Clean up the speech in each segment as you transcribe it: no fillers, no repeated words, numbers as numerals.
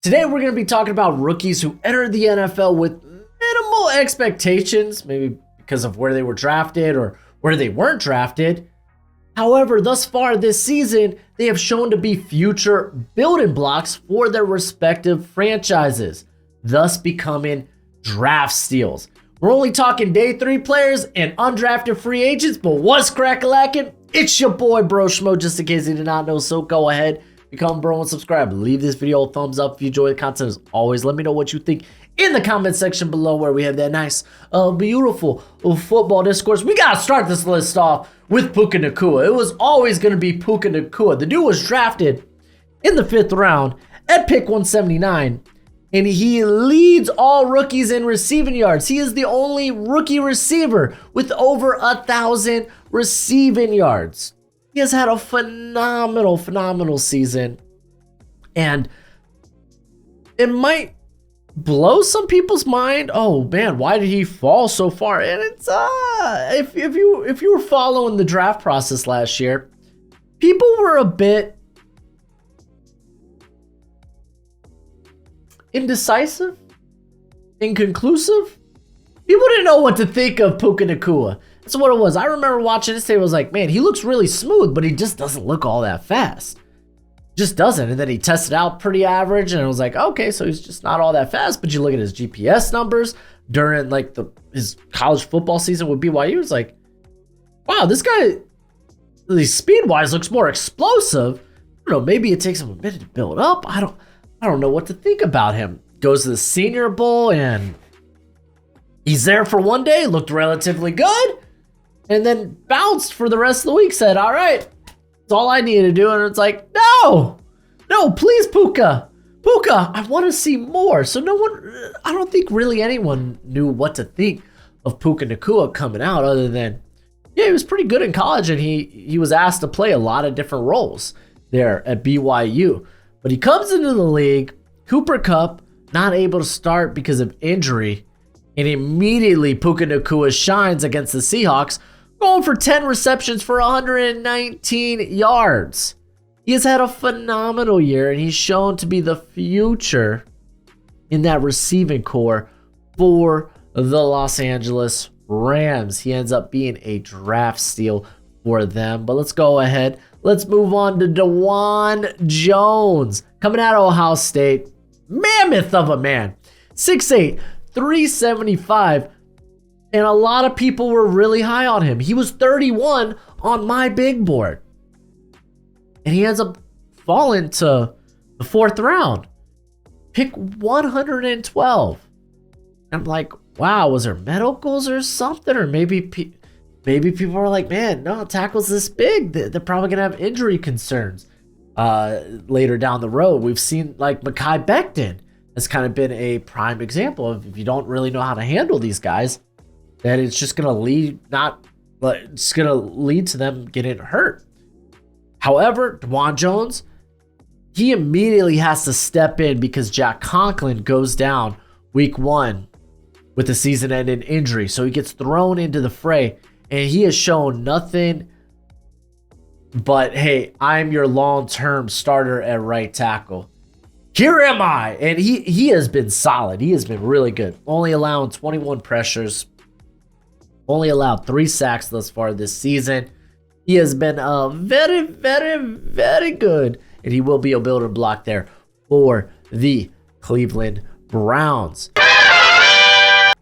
Today we're going to be talking about rookies who entered the NFL with minimal expectations, maybe because of where they were drafted or where they weren't drafted. However, thus far this season, they have shown to be future building blocks for their respective franchises, thus becoming draft steals. We're only talking day 3 players and undrafted free agents, but what's crack-a-lackin'? It's your boy Broshmo, just in case you did not know, so go ahead, become bro and subscribe. Leave this video a thumbs up if you enjoy the content. As always, let me know what you think in the comment section below, where we have that nice, beautiful football discourse. We gotta start this list off with Puka Ngata. It was always gonna be Puka Ngata. The dude was drafted in the 5th round at pick 179, and he leads all rookies in receiving yards. He is the only rookie receiver with over 1,000 receiving yards. He has had a phenomenal season, and it might blow some people's mind. Oh man, why did he fall so far? And it's if you were following the draft process last year, people were a bit indecisive, inconclusive. People didn't know what to think of Puka Ngata. That's what it was. I remember watching this tape. I was like, man, he looks really smooth, but he just doesn't look all that fast. Just doesn't. And then he tested out pretty average, and it was like, okay, so he's just not all that fast. But you look at his GPS numbers during like his college football season with BYU, it's like, wow, this guy, speed-wise, looks more explosive. I don't know, maybe it takes him a minute to build up. I don't know what to think about him. Goes to the Senior Bowl, and he's there for one day, looked relatively good, and then bounced for the rest of the week, said, all right, that's all I need to do. And it's like, no, please, Puka, I want to see more. So I don't think really anyone knew what to think of Puka Ngata coming out, other than, yeah, he was pretty good in college, and he was asked to play a lot of different roles there at BYU. But he comes into the league, Cooper Kupp, not able to start because of injury, and immediately Puka Ngata shines against the Seahawks, going for 10 receptions for 119 yards. He has had a phenomenal year, and he's shown to be the future in that receiving core for the Los Angeles Rams. He ends up being a draft steal for them. But let's go ahead. Let's move on to Dwan Jones, coming out of Ohio State. Mammoth of a man. 6'8", 375. And a lot of people were really high on him. He was 31 on my big board. And he ends up falling to the 4th round. Pick 112. I'm like, wow, was there medicals or something? Or maybe people were like, man, no, tackles this big, they're probably going to have injury concerns later down the road. We've seen like Mekhi Becton has kind of been a prime example of, if you don't really know how to handle these guys, that it's just going to lead to them getting hurt. However, Dwan Jones, he immediately has to step in because Jack Conklin goes down week 1 with a season-ending injury. So he gets thrown into the fray, and he has shown nothing but, hey, I'm your long-term starter at right tackle. Here am I. And he has been solid. He has been really good. Only allowing 21 pressures. Only allowed 3 sacks thus far this season. He has been very good. And he will be a builder block there for the Cleveland Browns.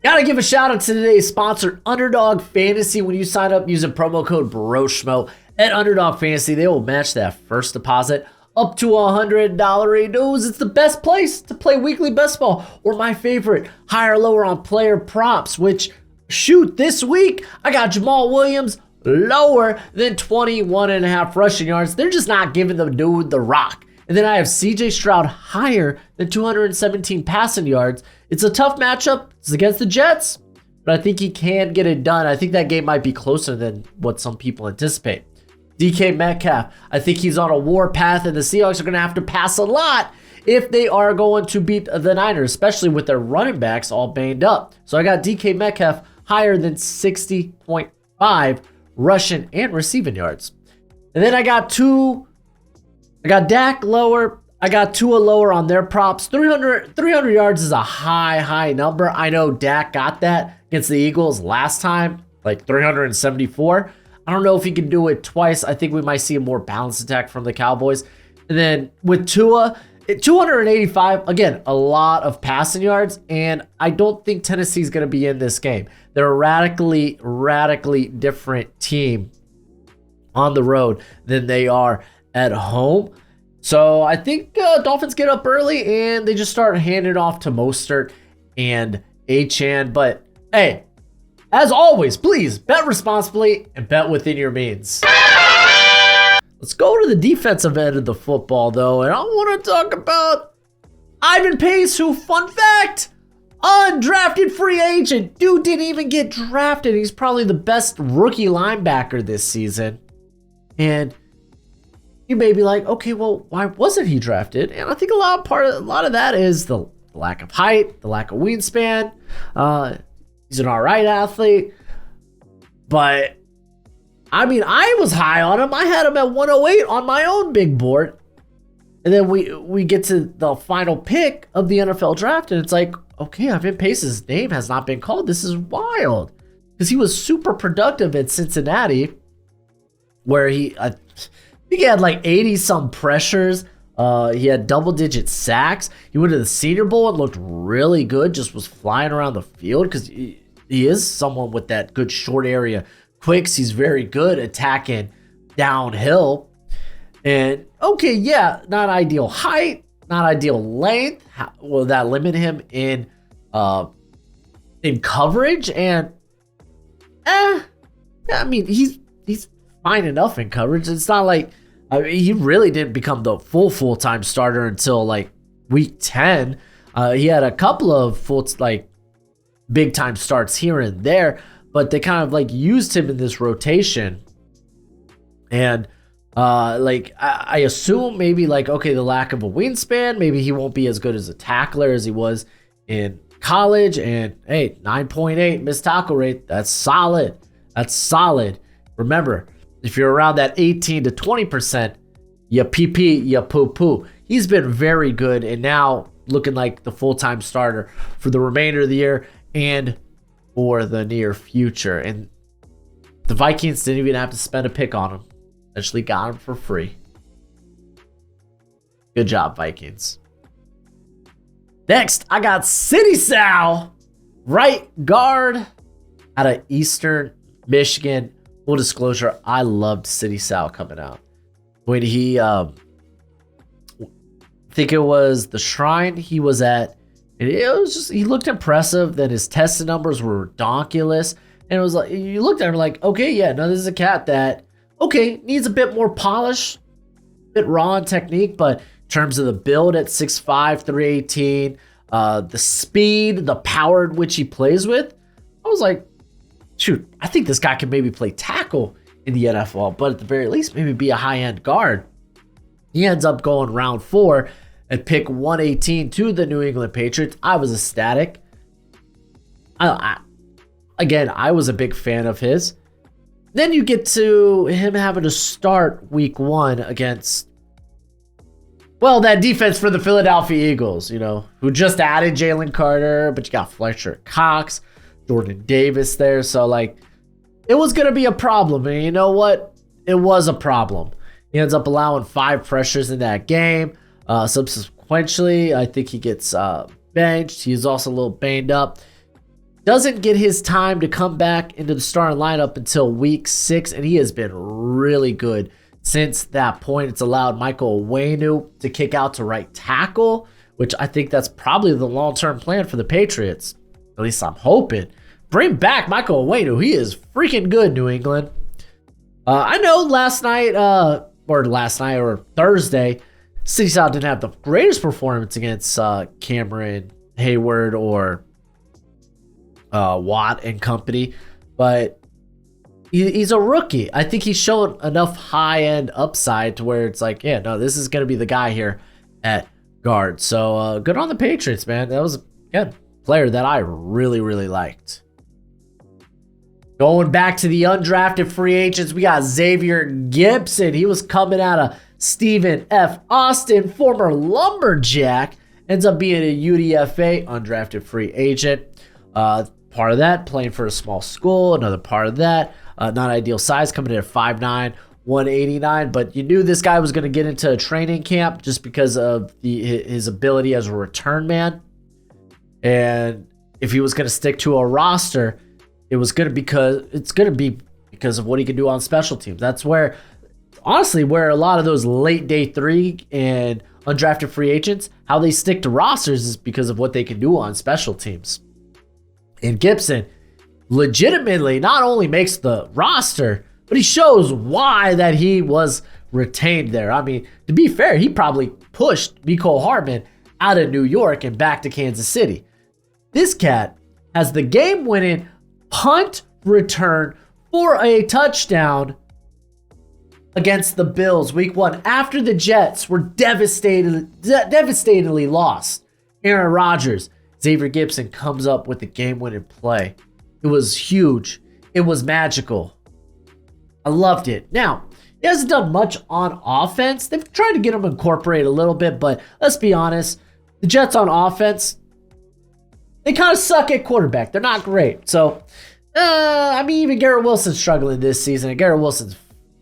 Gotta give a shout out to today's sponsor, Underdog Fantasy. When you sign up using promo code Broshmo at Underdog Fantasy, they will match that first deposit up to $100. He knows it's the best place to play weekly best ball, or my favorite, higher or lower on player props, which, shoot, this week I got Jamal Williams lower than 21.5 rushing yards. They're just not giving the dude the rock. And then I have CJ Stroud higher than 217 passing yards. It's a tough matchup. It's against the Jets, but I think he can get it done. I think that game might be closer than what some people anticipate. DK Metcalf, I think he's on a war path, and the Seahawks are going to have to pass a lot if they are going to beat the Niners, especially with their running backs all banged up. So I got DK Metcalf higher than 60.5 rushing and receiving yards. And then I got Dak lower. I got Tua lower on their props. 300 yards is a high number. I know Dak got that against the Eagles last time, like 374. I don't know if he can do it twice. I think we might see a more balanced attack from the Cowboys. And then with Tua, 285, again, a lot of passing yards, and I don't think Tennessee's going to be in this game. They're a radically different team on the road than they are at home. So I think Dolphins get up early and they just start handing it off to Mostert and Achane. But hey, as always, please bet responsibly and bet within your means. Let's go to the defensive end of the football, though, and I want to talk about Ivan Pace, who, fun fact, undrafted free agent. Dude didn't even get drafted. He's probably the best rookie linebacker this season. And you may be like, okay, well, why wasn't he drafted? And I think a lot of that is the lack of height, the lack of wingspan. He's an all right athlete, but I mean, I was high on him. I had him at 108 on my own big board. And then we get to the final pick of the NFL draft, and it's like, okay, Ivan Pace's name has not been called. This is wild. Because he was super productive at Cincinnati, where I think he had like 80-some pressures. He had double-digit sacks. He went to the Senior Bowl and looked really good, just was flying around the field because he is someone with that good short area quicks. He's very good attacking downhill. And okay, yeah, not ideal height, not ideal length. Will that limit him in coverage? And I mean, he's fine enough in coverage. It's not like he really didn't become the full-time starter until like week 10. He had a couple of big time starts here and there, but they kind of like used him in this rotation. And I assume maybe like, okay, the lack of a wingspan, maybe he won't be as good as a tackler as he was in college. And hey, 9.8 missed tackle rate, that's solid. Remember, if you're around that 18 to 20%, you PP, you poo-poo. He's been very good, and now looking like the full-time starter for the remainder of the year and for the near future. And the Vikings didn't even have to spend a pick on him. Actually got him for free. Good job, Vikings. Next, I got Cityso, right guard out of Eastern Michigan. Full disclosure, I loved Cityso coming out. When he, I think it was the Shrine he was at, and it was just, he looked impressive. Then his testing numbers were redonkulous. And it was like, you looked at him like, okay, yeah, no, this is a cat that, okay, needs a bit more polish, a bit raw in technique, but in terms of the build at 6'5", 318, the speed, the power in which he plays with, I was like, shoot, I think this guy can maybe play tackle in the NFL, but at the very least, maybe be a high-end guard. He ends up going round 4 and pick 118 to the New England Patriots. I was ecstatic. Again, I was a big fan of his. Then you get to him having to start week 1 against, well, that defense for the Philadelphia Eagles, who just added Jalen Carter, but you got Fletcher Cox, Jordan Davis there. So, it was going to be a problem. And you know what? It was a problem. He ends up allowing 5 pressures in that game. Subsequently, I think he gets benched. He's also a little banged up. Doesn't get his time to come back into the starting lineup until week 6, and he has been really good since that point. It's allowed Michael Onwenu to kick out to right tackle, which I think that's probably the long-term plan for the Patriots. At least I'm hoping. Bring back Michael Onwenu. He is freaking good, New England. I know last night or Thursday, Cityso didn't have the greatest performance against Cameron Hayward or Watt and company, but he's a rookie. I think he's shown enough high-end upside to where it's like, yeah, no, this is going to be the guy here at guard. So good on the Patriots, man. That was a player that I really, really liked. Going back to the undrafted free agents, we got Xavier Gibson. He was coming out of Stephen F. Austin, former Lumberjack, ends up being a UDFA, undrafted free agent. Part of that, playing for a small school. Another part of that, not ideal size, coming in at 5'9", 189. But you knew this guy was going to get into a training camp just because of his ability as a return man. And if he was going to stick to a roster, it's going to be because of what he can do on special teams. That's where, honestly, where a lot of those late day 3 and undrafted free agents, how they stick to rosters is because of what they can do on special teams. And Gibson legitimately not only makes the roster, but he shows why that he was retained there. I mean, to be fair, he probably pushed Mecole Hardman out of New York and back to Kansas City. This cat has the game-winning punt return for a touchdown against the Bills week 1 after the Jets were devastatingly lost. Aaron Rodgers, Xavier Gibson comes up with the game-winning play. It was huge. It was magical. I loved it. Now, he hasn't done much on offense. They've tried to get him incorporated a little bit, but let's be honest, the Jets on offense, they kind of suck at quarterback. They're not great. So, even Garrett Wilson's struggling this season, and Garrett Wilson's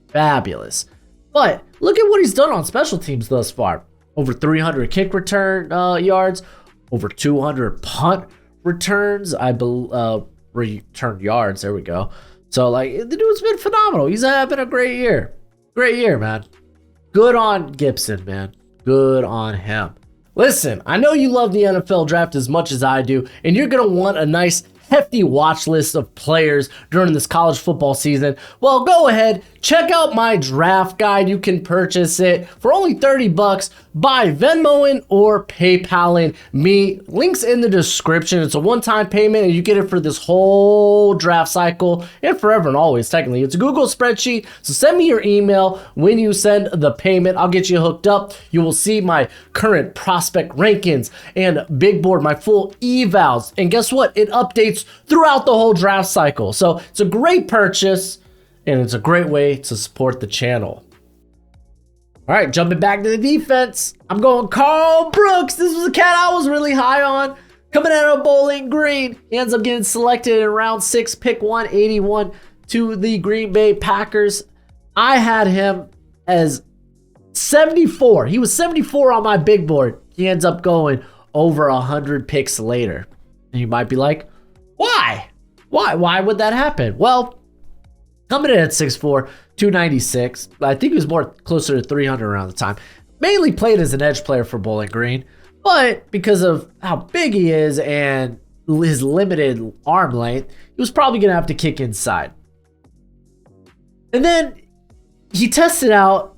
fabulous. But look at what he's done on special teams thus far. Over 300 kick return yards, over 200 punt returns. Returned yards. There we go. So, the dude's been phenomenal. He's having a great year. Great year, man. Good on Gibson, man. Good on him. Listen, I know you love the NFL draft as much as I do, and you're going to want a nice hefty watch list of players during this college football season. Well, go ahead, check out my draft guide. You can purchase it for only $30 by Venmoing or PayPaling me. Links in the description. It's a one-time payment, and you get it for this whole draft cycle and forever and always, technically. It's a Google spreadsheet, so send me your email when you send the payment. I'll get you hooked up. You will see my current prospect rankings and big board, my full evals. And guess what? It updates throughout the whole draft cycle. So it's a great purchase, and it's a great way to support the channel. All right, jumping back to the defense, I'm going Carl Brooks. This was a cat I was really high on. Coming out of Bowling Green, he ends up getting selected in round 6, pick 181 to the Green Bay Packers. I had him as 74. He was 74 on my big board. He ends up going over 100 picks later. And you might be like, why? Why would that happen? Well, coming in at 6'4", 296. I think he was more closer to 300 around the time. Mainly played as an edge player for Bowling Green, but because of how big he is and his limited arm length, he was probably going to have to kick inside. And then he tested out.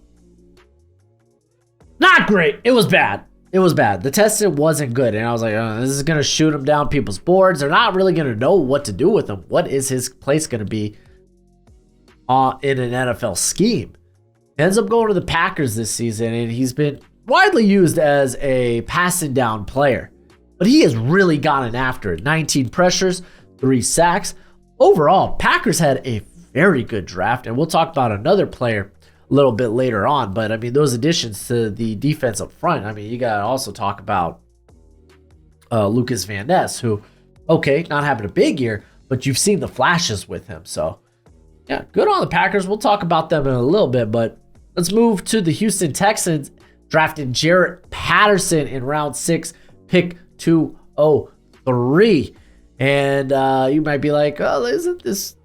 Not great. It was bad. It was bad. The testing wasn't good. And I was like, this is going to shoot him down people's boards. They're not really going to know what to do with him. What is his place going to be in an NFL scheme? Ends up going to the Packers this season, and he's been widely used as a passing down player. But he has really gotten after it. 19 pressures, 3 sacks. Overall, Packers had a very good draft, and we'll talk about another player a little bit later on. But I mean, those additions to the defense up front, I mean, you got to also talk about Lucas Van Ness, who, okay, not having a big year, but you've seen the flashes with him. So yeah, good on the Packers. We'll talk about them in a little bit, but let's move to the Houston Texans. Drafted Jarrett Patterson in round 6, pick 203. And you might be like, oh, isn't this...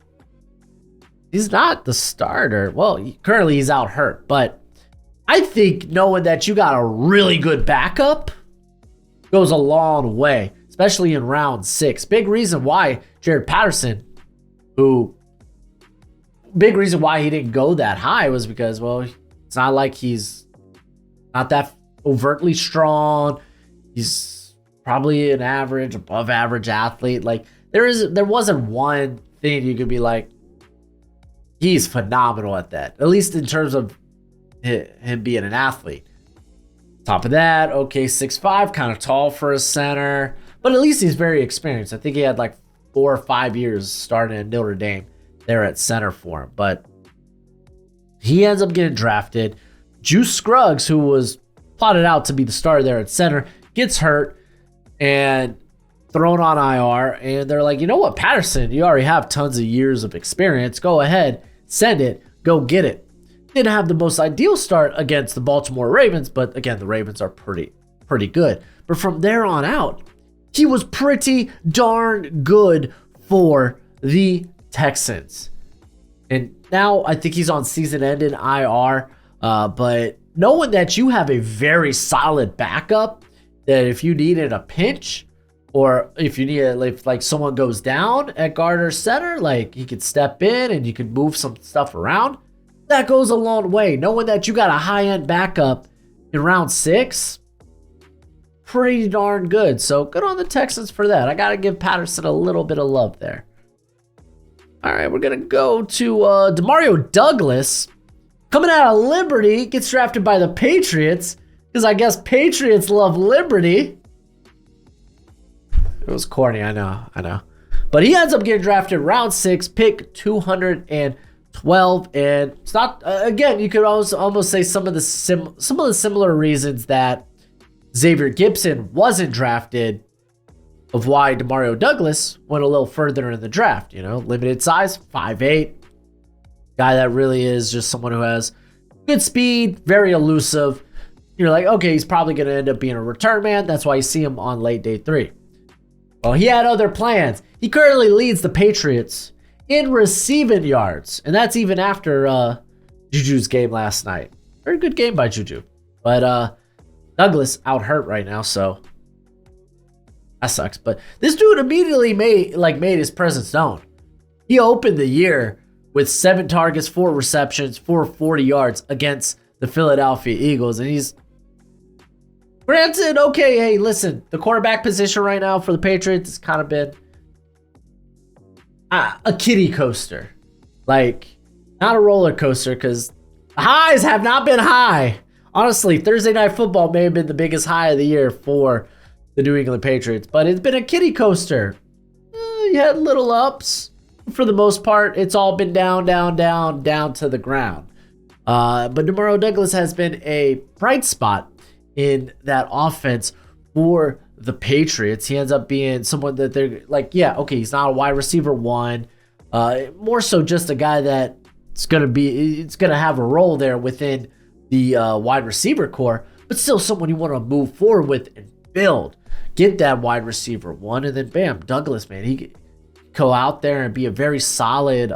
He's not the starter. Well, currently he's out hurt, but I think knowing that you got a really good backup goes a long way, especially in round 6. Big reason why Jarrett Patterson, big reason why he didn't go that high was because, well, it's not like he's not that overtly strong. He's probably an average, above average athlete. Like there wasn't one thing you could be like, he's phenomenal at that, at least in terms of him being an athlete. Top of that, okay, 6'5", kind of tall for a center, but at least he's very experienced. I think he had like 4 or 5 years starting at Notre Dame there at center for him. But he ends up getting drafted Juice Scruggs, who was plotted out to be the starter there at center, gets hurt and thrown on IR. And they're like, you know what, Patterson, you already have tons of years of experience. Go ahead, send it, go get it. Didn't have the most ideal start against the Baltimore Ravens, but again, the Ravens are pretty good. But from there on out, he was pretty darn good for the Texans. And now I think he's on season-ending IR. But knowing that you have a very solid backup, that if you needed a pinch, or if you need if like someone goes down at guard or center, like he could step in and you could move some stuff around, that goes a long way. Knowing that you got a high-end backup in round 6, pretty darn good. So good on the Texans for that. I got to give Patterson a little bit of love there. All right, we're going to go to DeMario Douglas. Coming out of Liberty, gets drafted by the Patriots, because I guess Patriots love Liberty. It was corny, I know. But he ends up getting drafted round 6, pick 212. And it's not, again, you could almost say some of the similar reasons that Xavier Gibson wasn't drafted, of why DeMario Douglas went a little further in the draft. You know, limited size, 5'8". Guy that really is just someone who has good speed, very elusive. You're like, okay, he's probably going to end up being a return man. That's why you see him on late day 3. Well, he had other plans. He currently leads the Patriots in receiving yards. And that's even after Juju's game last night. Very good game by Juju. But Douglas out hurt right now, so that sucks. But this dude immediately made his presence known. He opened the year with 7 targets, 4 receptions, 440 yards against the Philadelphia Eagles. And he's, granted, okay, hey, listen, the quarterback position right now for the Patriots has kind of been a kiddie coaster. Like, not a roller coaster, because highs have not been high. Honestly, Thursday Night Football may have been the biggest high of the year for the New England Patriots, but it's been a kiddie coaster. You had little ups. For the most part, it's all been down to the ground. But DeMario Douglas has been a bright spot in that offense for the Patriots. He ends up being someone that they're like, yeah, okay, he's not a wide receiver 1. More so just a guy that's going to have a role there within the wide receiver core, but still someone you want to move forward with and build. Get that wide receiver 1, and then bam, Douglas, man, he could go out there and be a very solid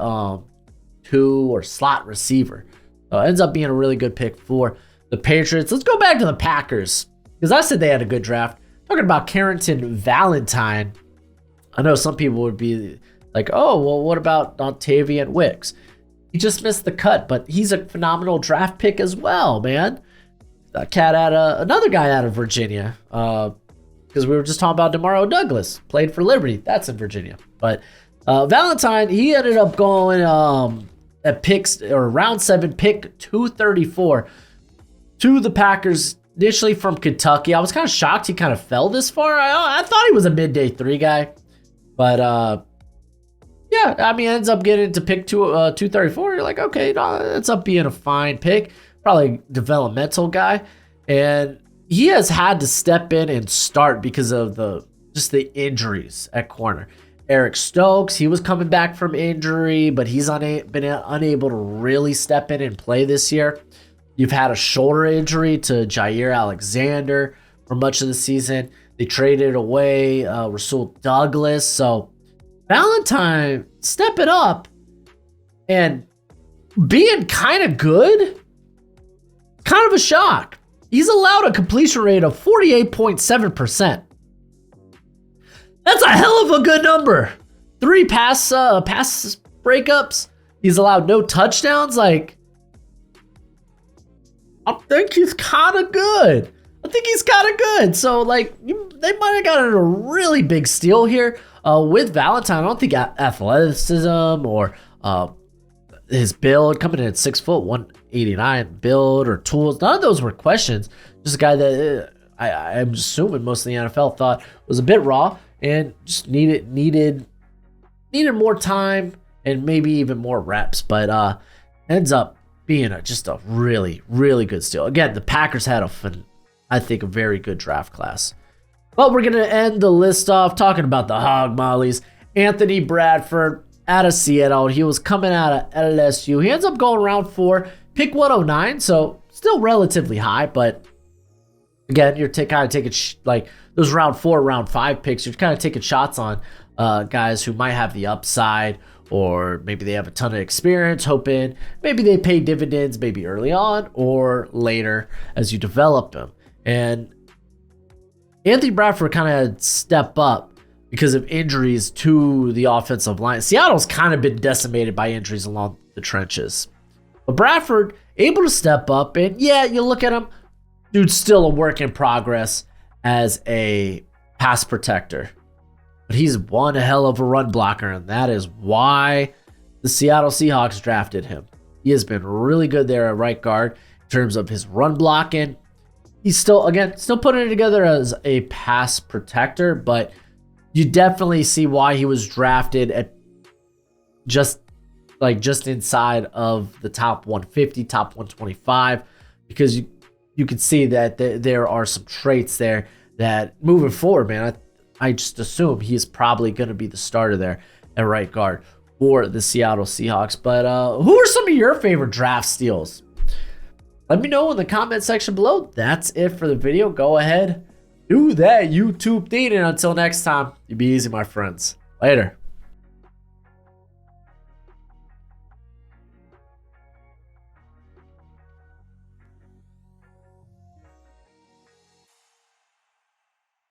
2 or slot receiver. Ends up being a really good pick for the Patriots. Let's go back to the Packers, because I said they had a good draft. Talking about Denzel Valentine, I know some people would be like, oh, well, what about Dontavian Wicks? He just missed the cut, but he's a phenomenal draft pick as well, man. That cat another guy out of Virginia, because we were just talking about DeMario Douglas, played for Liberty. That's in Virginia. But Valentine, he ended up going at picks, or round 7, pick 234 to the Packers, initially from Kentucky. I was kind of shocked he kind of fell this far. I thought he was a midday 3 guy. But yeah, I mean, ends up getting to pick 234. You're like, okay, no, ends up being a fine pick. Probably developmental guy. And he has had to step in and start because of the injuries at corner. Eric Stokes, he was coming back from injury, but he's been unable to really step in and play this year. You've had a shoulder injury to Jair Alexander for much of the season. They traded away Rasul Douglas. So Valentine stepping up and being kind of good, kind of a shock. He's allowed a completion rate of 48.7%. That's a hell of a good number. 3 pass breakups. He's allowed no touchdowns. Like, I think he's kind of good. So, like, they might have gotten a really big steal here with Valentine. I don't think athleticism or his build, coming in at 6 foot, 189 build, or tools, none of those were questions. Just a guy that I'm assuming most of the NFL thought was a bit raw and just needed more time and maybe even more reps. But ends up being just a really, really good steal. Again, the Packers had I think a very good draft class. But we're going to end the list off talking about the hog mollies. Anthony Bradford out of Seattle. He was coming out of LSU. He ends up going round 4, pick 109, so still relatively high, but again, you're kind of taking like those round 4, round 5 picks. You're kind of taking shots on guys who might have the upside, or maybe they have a ton of experience, hoping maybe they pay dividends maybe early on or later as you develop them. And Anthony Bradford kind of had to step up because of injuries to the offensive line. Seattle's kind of been decimated by injuries along the trenches. But Bradford able to step up, and yeah, you look at him, dude's still a work in progress as a pass protector. But he's one hell of a run blocker, and that is why the Seattle Seahawks drafted him. He has been really good there at right guard in terms of his run blocking. He's still putting it together as a pass protector, but you definitely see why he was drafted at just inside of the top 150, top 125, because you can see that there are some traits there that moving forward, man, I just assume he's probably going to be the starter there at right guard for the Seattle Seahawks. But who are some of your favorite draft steals? Let me know in the comment section below. That's it for the video. Go ahead, do that YouTube thing, and until next time, you be easy, my friends. Later.